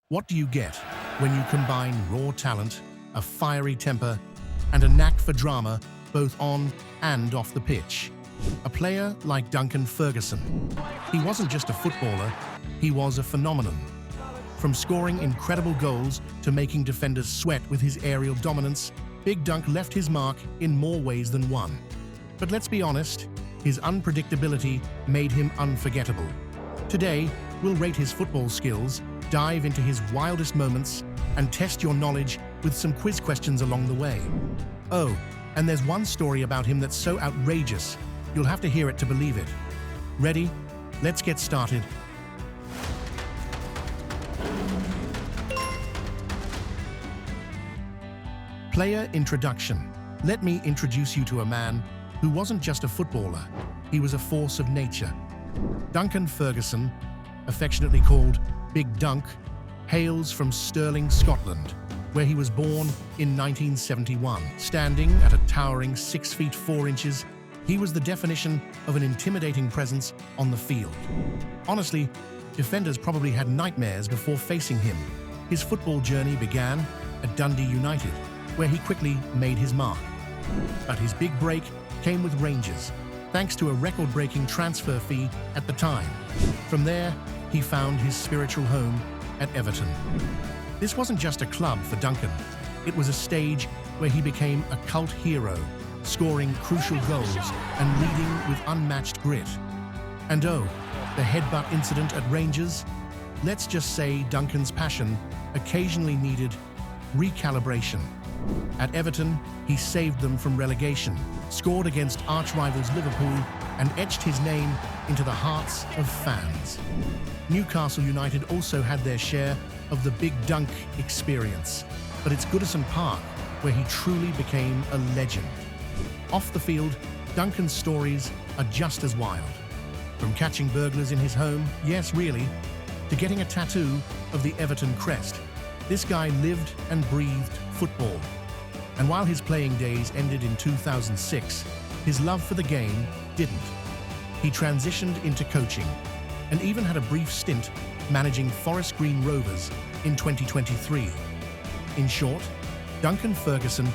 What do you get when you combine raw talent, a fiery temper, and a knack for drama both on and off the pitch? A player like Duncan Ferguson. He wasn't just a footballer, he was a phenomenon. From scoring incredible goals to making defenders sweat with his aerial dominance, Big Dunc left his mark in more ways than one. But let's be honest, his unpredictability made him unforgettable. Today, we'll rate his football skills, dive into his wildest moments, and test your knowledge with some quiz questions along the way. Oh, and there's one story about him that's so outrageous, you'll have to hear it to believe it. Ready? Let's get started. Player introduction. Let me introduce you to a man who wasn't just a footballer, he was a force of nature. Duncan Ferguson, affectionately called Big Dunc, hails from Stirling, Scotland, where he was born in 1971. Standing at a towering 6 feet 4 inches, he was the definition of an intimidating presence on the field. Honestly, defenders probably had nightmares before facing him. His football journey began at Dundee United, where he quickly made his mark. But his big break came with Rangers, thanks to a record-breaking transfer fee at the time. From there, he found his spiritual home at Everton. This wasn't just a club for Duncan, it was a stage where he became a cult hero, scoring crucial goals and leading with unmatched grit. And oh, the headbutt incident at Rangers? Let's just say Duncan's passion occasionally needed recalibration. At Everton, he saved them from relegation, scored against arch-rivals Liverpool, and etched his name into the hearts of fans. Newcastle United also had their share of the Big Dunc experience, but it's Goodison Park where he truly became a legend. Off the field, Duncan's stories are just as wild. From catching burglars in his home, yes really, to getting a tattoo of the Everton crest, this guy lived and breathed football. And while his playing days ended in 2006, his love for the game didn't. He transitioned into coaching and even had a brief stint managing Forest Green Rovers in 2023. In short, Duncan Ferguson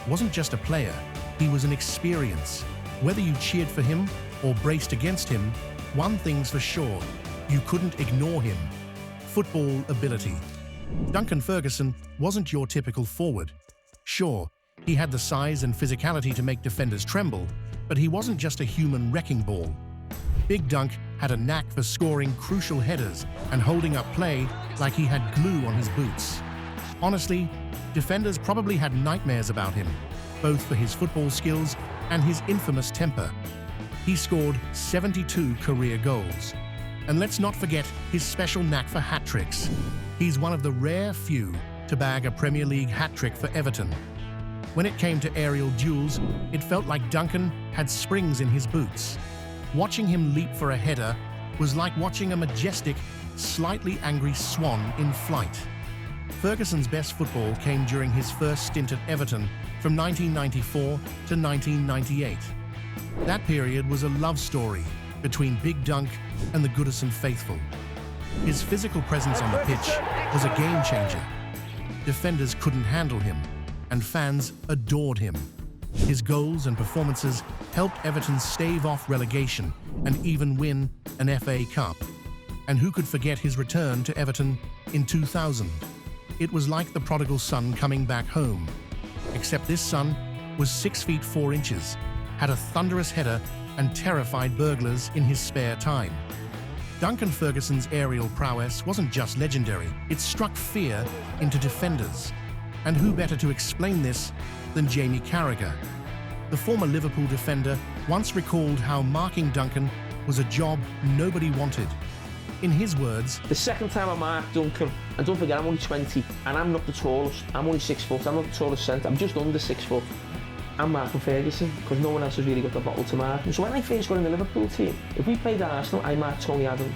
wasn't just a player, he was an experience. Whether you cheered for him or braced against him, one thing's for sure, you couldn't ignore him: football ability. Duncan Ferguson wasn't your typical forward. Sure, he had the size and physicality to make defenders tremble, but he wasn't just a human wrecking ball. Big Dunc had a knack for scoring crucial headers and holding up play like he had glue on his boots. Honestly, defenders probably had nightmares about him, both for his football skills and his infamous temper. He scored 72 career goals. And let's not forget his special knack for hat tricks. He's one of the rare few to bag a Premier League hat-trick for Everton. When it came to aerial duels, it felt like Duncan had springs in his boots. Watching him leap for a header was like watching a majestic, slightly angry swan in flight. Ferguson's best football came during his first stint at Everton from 1994 to 1998. That period was a love story between Big Dunc and the Goodison faithful. His physical presence on the pitch was a game-changer. Defenders couldn't handle him, and fans adored him. His goals and performances helped Everton stave off relegation and even win an FA Cup. And who could forget his return to Everton in 2000? It was like the prodigal son coming back home. Except this son was 6 feet 4 inches, had a thunderous header, and terrified burglars in his spare time. Duncan Ferguson's aerial prowess wasn't just legendary, it struck fear into defenders. And who better to explain this than Jamie Carragher? The former Liverpool defender once recalled how marking Duncan was a job nobody wanted. In his words, "The second time I marked Duncan, and don't forget I'm only 20, and I'm not the tallest, I'm only 6 foot, I'm not the tallest centre, I'm just under 6 foot. I'm marking Ferguson, because no one else has really got the bottle to mark him. So when I first got in the Liverpool team, if we played Arsenal, I marked Tony Adams."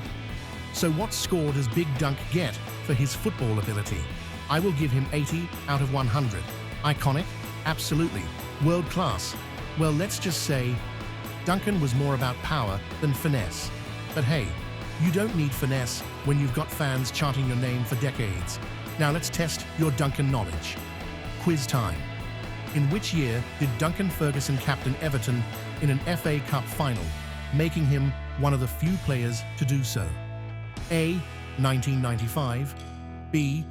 So what score does Big Dunc get for his football ability? I will give him 80 out of 100. Iconic? Absolutely. World class? Well, let's just say Duncan was more about power than finesse. But hey, You don't need finesse when you've got fans chanting your name for decades. Now let's test your Duncan knowledge. Quiz time. In which year did Duncan Ferguson captain Everton in an FA Cup final, making him one of the few players to do so? A. 1995, B.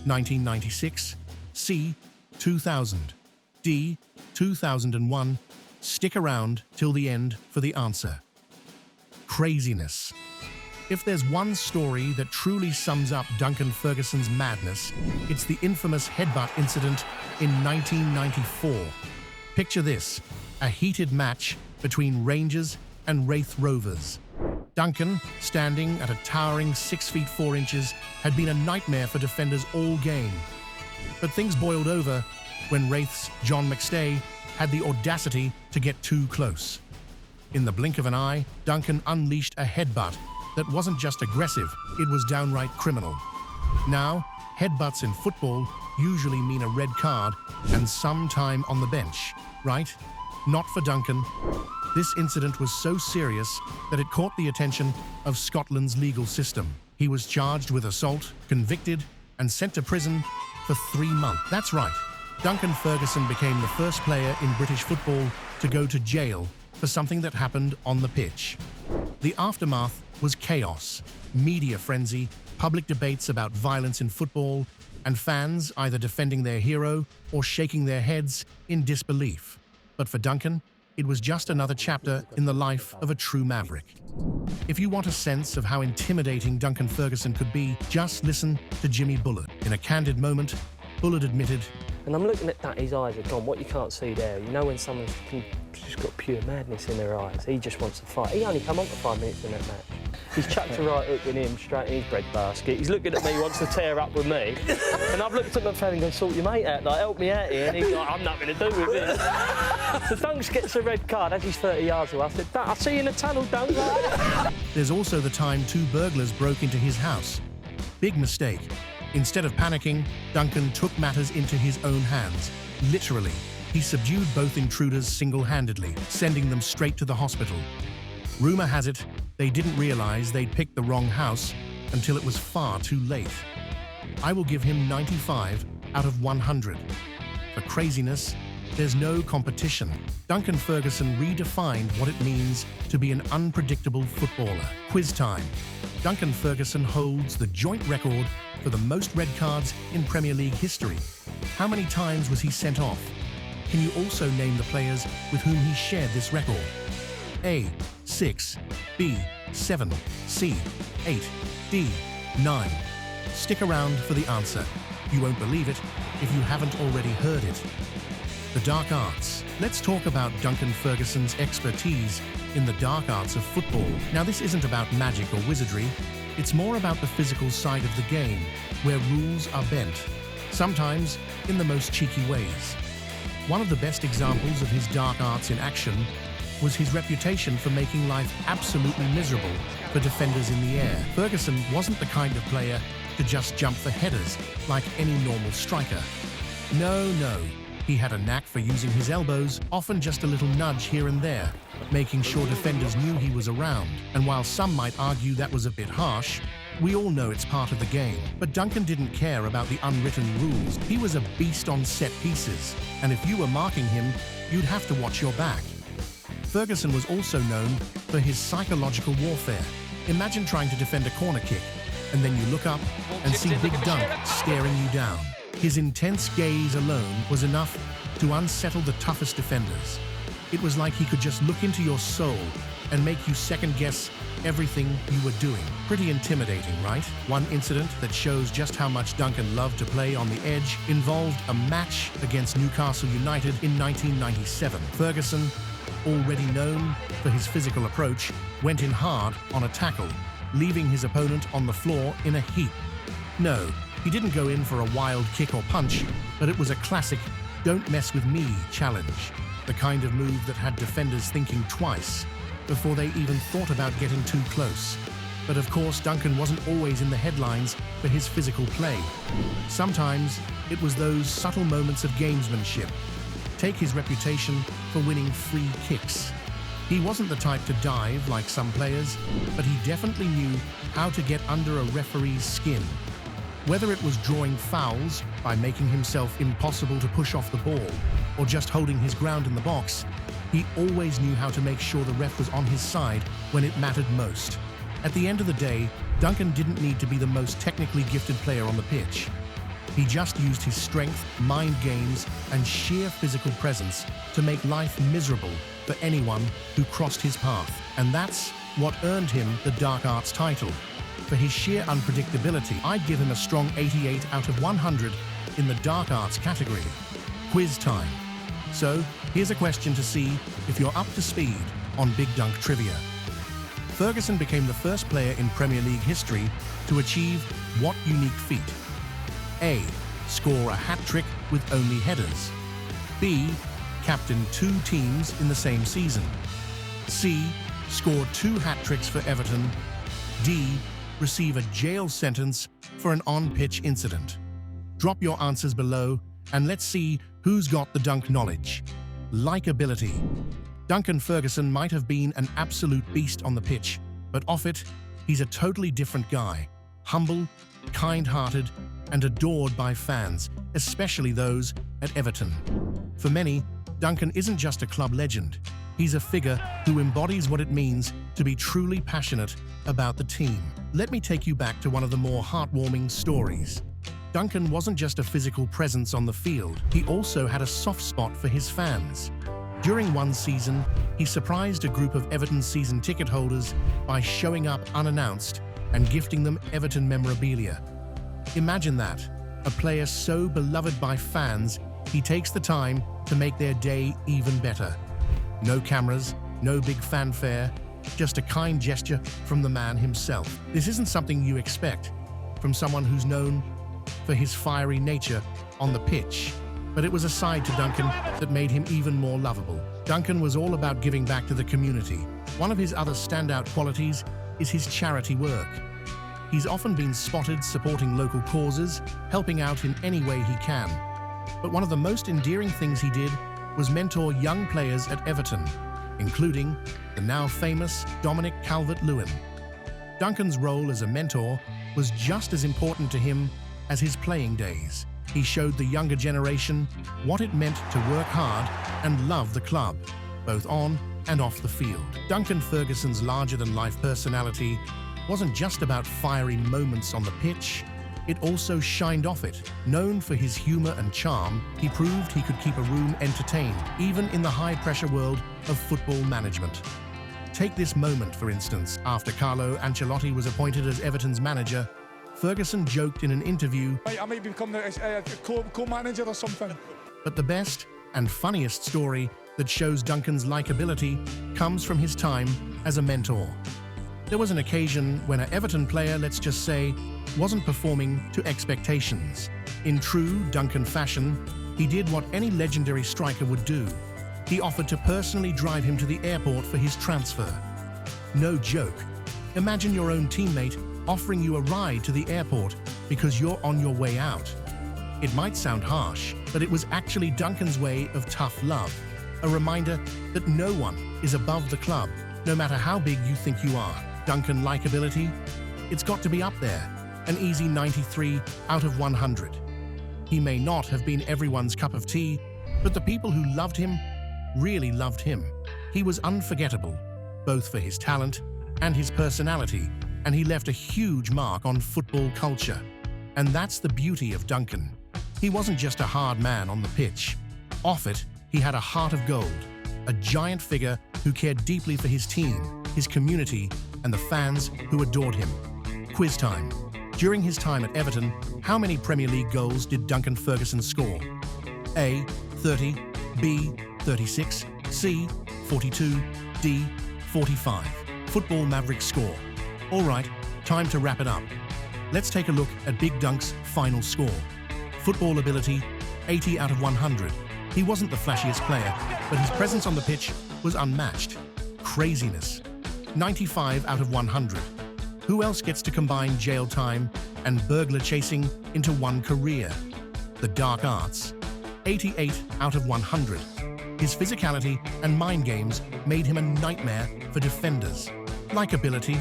1996, C. 2000, D. 2001. Stick around till the end for the answer. Craziness. If there's one story that truly sums up Duncan Ferguson's madness, it's the infamous headbutt incident in 1994. Picture this, a heated match between Rangers and Wraith Rovers. Duncan, standing at a towering 6 feet 4 inches, had been a nightmare for defenders all game. But things boiled over when Wraith's John McStay had the audacity to get too close. In the blink of an eye, Duncan unleashed a headbutt that wasn't just aggressive, it was downright criminal. Now, headbutts in football usually mean a red card and some time on the bench, right? Not for Duncan. This incident was so serious that it caught the attention of Scotland's legal system. He was charged with assault, convicted, and sent to prison for 3 months. That's right. Duncan Ferguson became the first player in British football to go to jail for something that happened on the pitch. The aftermath was chaos, media frenzy, public debates about violence in football, and fans either defending their hero or shaking their heads in disbelief. But for Duncan, it was just another chapter in the life of a true Maverick. If you want a sense of how intimidating Duncan Ferguson could be, just listen to Jimmy Bullard. In a candid moment, Bullard admitted, "And I'm looking at that, his eyes are gone. What you can't see there, you know when someone's just got pure madness in their eyes. He just wants to fight. He only come on for 5 minutes in that match. He's chucked a right hook in him straight in his bread basket. He's looking at me, wants to tear up with me. And I've looked at my friend and gone, sort your mate out, like, help me out here. And he's like, I'm nothing to do with this. So Dunks gets a red card as he's 30 yards away. I said, I'll see you in the tunnel, Dunk. There's also the time 2 burglars broke into his house. Big mistake. Instead of panicking, Duncan took matters into his own hands. Literally, he subdued both intruders single-handedly, sending them straight to the hospital. Rumor has it, they didn't realize they'd picked the wrong house until it was far too late. I will give him 95 out of 100. For craziness, there's no competition. Duncan Ferguson redefined what it means to be an unpredictable footballer. Quiz time. Duncan Ferguson holds the joint record for the most red cards in Premier League history. How many times was he sent off? Can you also name the players with whom he shared this record? A. 6, B. 7, C. 8, D. 9. Stick around for the answer. You won't believe it if you haven't already heard it. The dark arts. Let's talk about Duncan Ferguson's expertise in the dark arts of football. Now, this isn't about magic or wizardry. It's more about the physical side of the game, where rules are bent, sometimes in the most cheeky ways. One of the best examples of his dark arts in action was his reputation for making life absolutely miserable for defenders in the air. Ferguson wasn't the kind of player to just jump for headers like any normal striker. No. He had a knack for using his elbows, often just a little nudge here and there, making sure defenders knew he was around. And while some might argue that was a bit harsh, we all know it's part of the game. But Duncan didn't care about the unwritten rules. He was a beast on set pieces, and if you were marking him, you'd have to watch your back. Ferguson was also known for his psychological warfare. Imagine trying to defend a corner kick, and then you look up and see Big Dunc staring you down. His intense gaze alone was enough to unsettle the toughest defenders. It was like he could just look into your soul and make you second-guess everything you were doing. Pretty intimidating, right? One incident that shows just how much Duncan loved to play on the edge involved a match against Newcastle United in 1997. Ferguson, already known for his physical approach, went in hard on a tackle, leaving his opponent on the floor in a heap. No, he didn't go in for a wild kick or punch, but it was a classic "don't mess with me" challenge, the kind of move that had defenders thinking twice before they even thought about getting too close. But of course, Duncan wasn't always in the headlines for his physical play. Sometimes it was those subtle moments of gamesmanship. Take his reputation for winning free kicks. He wasn't the type to dive like some players, but he definitely knew how to get under a referee's skin. Whether it was drawing fouls by making himself impossible to push off the ball, or just holding his ground in the box, he always knew how to make sure the ref was on his side when it mattered most. At the end of the day, Duncan didn't need to be the most technically gifted player on the pitch. He just used his strength, mind games, and sheer physical presence to make life miserable for anyone who crossed his path. And that's what earned him the Dark Arts title. For his sheer unpredictability, I'd give him a strong 88 out of 100 in the Dark Arts category. Quiz time. So, here's a question to see if you're up to speed on Big Dunc trivia. Ferguson became the first player in Premier League history to achieve what unique feat? A. Score a hat-trick with only headers. B. Captain 2 teams in the same season. C. Score 2 hat-tricks for Everton. D. Receive a jail sentence for an on-pitch incident. Drop your answers below and let's see who's got the Dunc knowledge. Likeability. Duncan Ferguson might have been an absolute beast on the pitch, but off it, he's a totally different guy. Humble, kind-hearted, and adored by fans, especially those at Everton. For many, Duncan isn't just a club legend. He's a figure who embodies what it means to be truly passionate about the team. Let me take you back to one of the more heartwarming stories. Duncan wasn't just a physical presence on the field, he also had a soft spot for his fans. During one season, he surprised a group of Everton season ticket holders by showing up unannounced and gifting them Everton memorabilia. Imagine that, a player so beloved by fans, he takes the time to make their day even better. No cameras, no big fanfare, just a kind gesture from the man himself. This isn't something you expect from someone who's known for his fiery nature on the pitch, but it was a side to Duncan that made him even more lovable. Duncan was all about giving back to the community. One of his other standout qualities is his charity work. He's often been spotted supporting local causes, helping out in any way he can. But one of the most endearing things he did was mentor young players at Everton, including the now famous Dominic Calvert-Lewin. Duncan's role as a mentor was just as important to him as his playing days. He showed the younger generation what it meant to work hard and love the club, both on and off the field. Duncan Ferguson's larger-than-life personality wasn't just about fiery moments on the pitch, it also shined off it. Known for his humor and charm, he proved he could keep a room entertained, even in the high-pressure world of football management. Take this moment, for instance. After Carlo Ancelotti was appointed as Everton's manager, Ferguson joked in an interview, I might become the co-manager or something. But the best and funniest story that shows Duncan's likability comes from his time as a mentor. There was an occasion when an Everton player, let's just say, wasn't performing to expectations. In true Duncan fashion, he did what any legendary striker would do. He offered to personally drive him to the airport for his transfer. No joke. Imagine your own teammate offering you a ride to the airport because you're on your way out. It might sound harsh, but it was actually Duncan's way of tough love. A reminder that no one is above the club, no matter how big you think you are. Duncan likability? It's got to be up there. An easy 93 out of 100. He may not have been everyone's cup of tea, but the people who loved him really loved him. He was unforgettable, both for his talent and his personality, and he left a huge mark on football culture. And that's the beauty of Duncan. He wasn't just a hard man on the pitch. Off it, he had a heart of gold, a giant figure who cared deeply for his team, his community, and the fans who adored him. Quiz time. During his time at Everton, how many Premier League goals did Duncan Ferguson score? A. 30, B. 36, C. 42, D. 45. Football Mavericks score. All right, time to wrap it up. Let's take a look at Big Dunc's final score. Football ability, 80 out of 100. He wasn't the flashiest player, but his presence on the pitch was unmatched. Craziness, 95 out of 100. Who else gets to combine jail time and burglar chasing into one career? The Dark Arts, 88 out of 100. His physicality and mind games made him a nightmare for defenders. Likeability,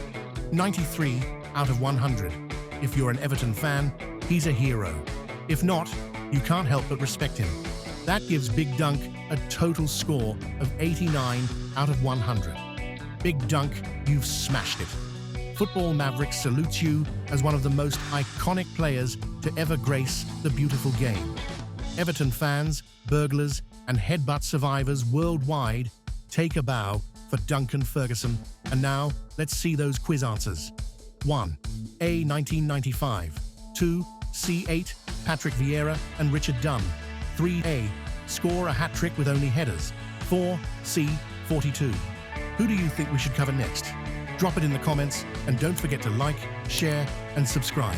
93 out of 100. If you're an Everton fan, he's a hero. If not, you can't help but respect him. That gives Big Dunc a total score of 89 out of 100. Big Dunc, you've smashed it. Football Mavericks salutes you as one of the most iconic players to ever grace the beautiful game. Everton fans, burglars, and headbutt survivors worldwide take a bow for Duncan Ferguson. And now, let's see those quiz answers. 1. A. 1995. 2. C8, Patrick Vieira and Richard Dunn. 3A, score a hat-trick with only headers. 4. C. 42. Who do you think we should cover next? Drop it in the comments and don't forget to like, share and subscribe.